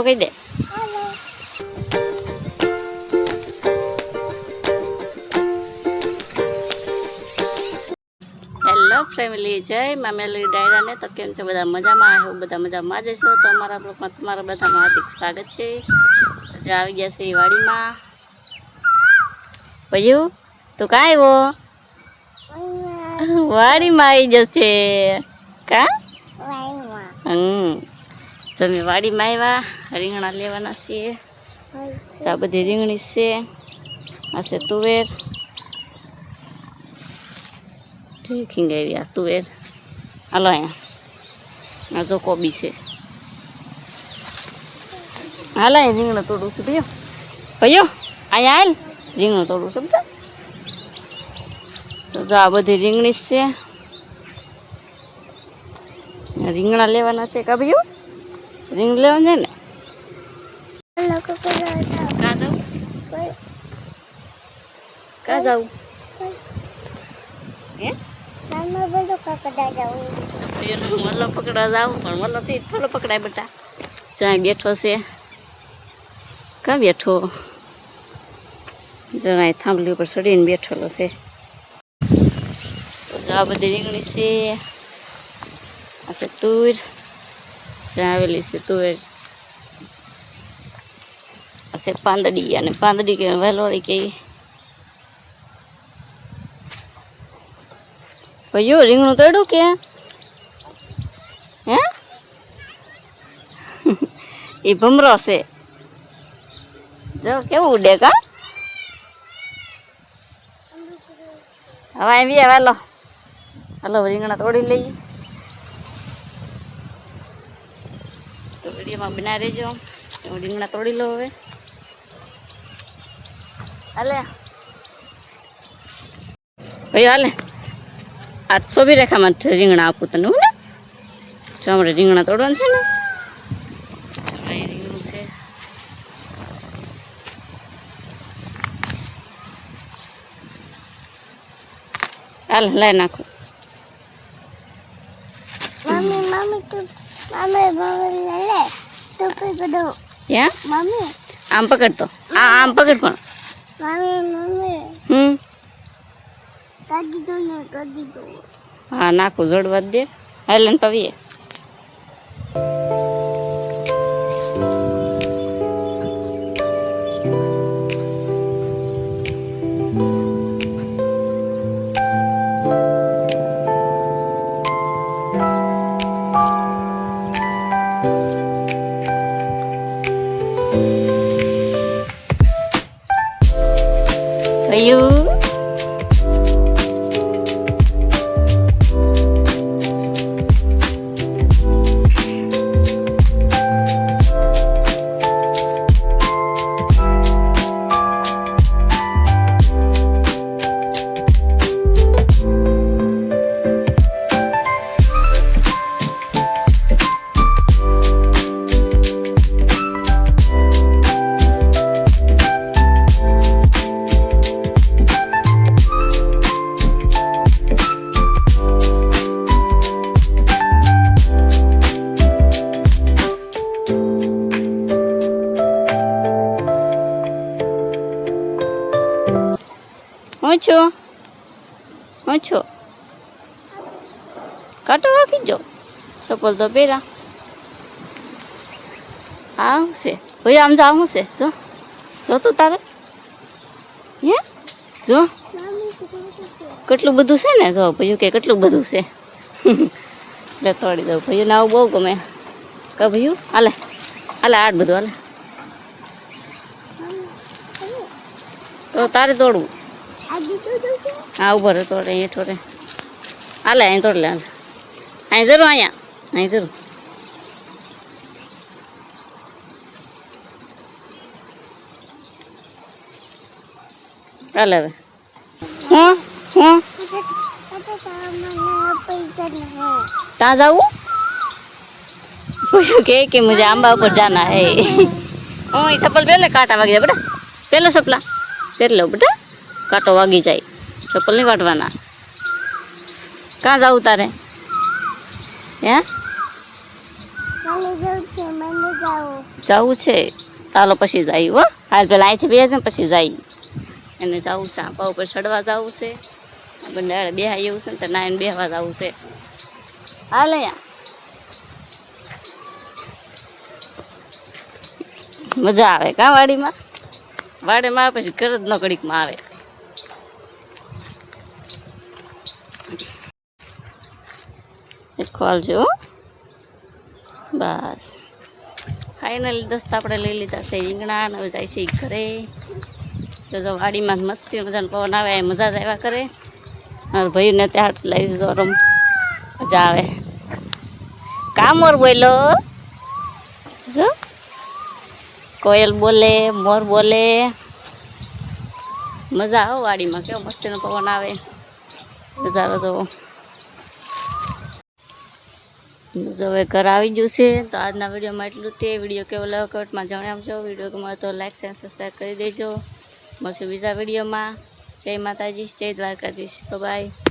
કહી દે. Hello family, જય મામેલી ડાયરાને. તો કેમ છો બધા? મજામાં? હું બધા મજામાં જ છો. તો અમારા બ્લોગમાં તમારા બધાનું હાર્દિક સ્વાગત છે. જો આવી ગયા છે વાડીમાં. ભયું તું કાં આવ્યો? વાડીમાં આવી જશે કા? તમે વાડીમાં આવ્યા, રીંગણા લેવાના છીએ. આ બધી રીંગણી છે, આ છે તુવેર, ખીંગાવી આ તુવેર. હાલો અહીંયા આ જો કોબી છે. હાલ અહીંયા રીંગણા તોડું છું ભયો. ભયો અહીંયા હાલ રીંગણું તોડું છું બેટા. તો જો આ બધી રીંગણી છે, રીંગણા લેવાના છે કા ભયો? રીંગ લેવાનું છે ને? કાં જાઉં? કાં જાઉં? હે મલ્લો પકડવા જાઉં, પણ મલ્લોથી થોડો પકડાય બેટા. જ્યાં બેઠો છે, કાં બેઠો? જ્યાં થાંભલી ઉપર ચડીને બેઠેલો છે. તો આ બધી રીંગણી છે, આ છે તુર, જ્યાં આવેલી છે તુવેર. આ છે પાંદડી, અને પાંદડી કે વેલોળી કે. ભયું રીંગણું તોડ્યું કે હે? એ ભમરો છે, જો કેવું ઉડે કા. હવે આવી હાલો હાલો રીંગણા તોડી લઈએ. તો વિડીયોમાં બના રહેજો. રીંગણા તોડી લો હવે. હાલે ભાઈ હાલે. 800 બી રેખામાં રીંગણા આપું તને હું ને. જો અમારે રીંગણા તોડવાનું છે ને. રીંગણું છે. હાલ લાઈ નાખું. મમ્મી મમ્મી તું મમ્મી લે તો પકડો. યા મમ્મી આમ પકડતો. આમ પકડ પણ. મમ્મી કાઢી દો ને, કાઢી દો. હા નાખું, જોડવા દે. હાલ ને પવીએ. ભયું હું છું કાંટો રાખી જો. ચપ્પલ તો પહેરા. હા શું છે ભાઈ? આમ જો આવું છે. જો જો તું તારે હે જો કેટલું બધું છે ને. જો ભાઈ કે કેટલું બધું છે. એટલે તોડી દઉં. ભાઈ ને આવું બહુ ગમે કા ભાઈ? હાલે હાલે આટ બધું હાલે. તો તારે તોડવું. હા ઉભો રહે, તોડે અહીંયા તોડે. હાલે અહીં તોડ લે. હાલે અહીં જરૂર, અહીંયા અહીં જરૂર. હાલે હવે હું ત્યાં જાऊँ? पूछो कि मुझे आंबा ऊपर जाना है. ओ चप्पल पहले कांटा वागी जाए बेटा. पहले चप्पला पहले लो बेटा, कांटो वागी जाए. चप्पल नहीं काटवाना. कहाँ जाऊँ तारे? हैं? જાઓ જવું છે ચાલો પછી જાય હો હાલ પેલા અહીંથી બે ને પછી જાય એને જવું છે આંપા ઉપર ચડવા જવું છે બંને બેહા એવું છે ને તો નાઈને બેહવા જવું છે હાલ અહીંયા મજા આવે કા વાડીમાં આવે પછી ઘર જ ન ઘડીકમાં આવે ખોલજો હો. બસ ફાઇનલી દોસ્ત આપણે લઈ લીધા છે રીંગણા ને હવે જાય છે ઈ ઘરે તો જો વાડીમાં મસ્તી મજાનો પવન આવે એ મજા જ આવ્યા કરે અને ભાઈને ત્યાં લઈ દીધો રમ મજા આવે કા મોર બોલો જો કોયલ બોલે મોર બોલે મજા આવે વાડીમાં કેવો મસ્તીનો પવન આવે નજારો જોવો જો હવે ઘર આવી ગયું છે તો આજના વિડીયોમાં એટલું તે વિડીયો કેવો લાગ્યો કમેન્ટમાં જણાવજો વિડીયો ગમે તો લાઈક અને સબસ્ક્રાઈબ કરી દેજો મળશું બીજા વિડીયોમાં જય માતાજી જય દ્વારકાધીશ બાય.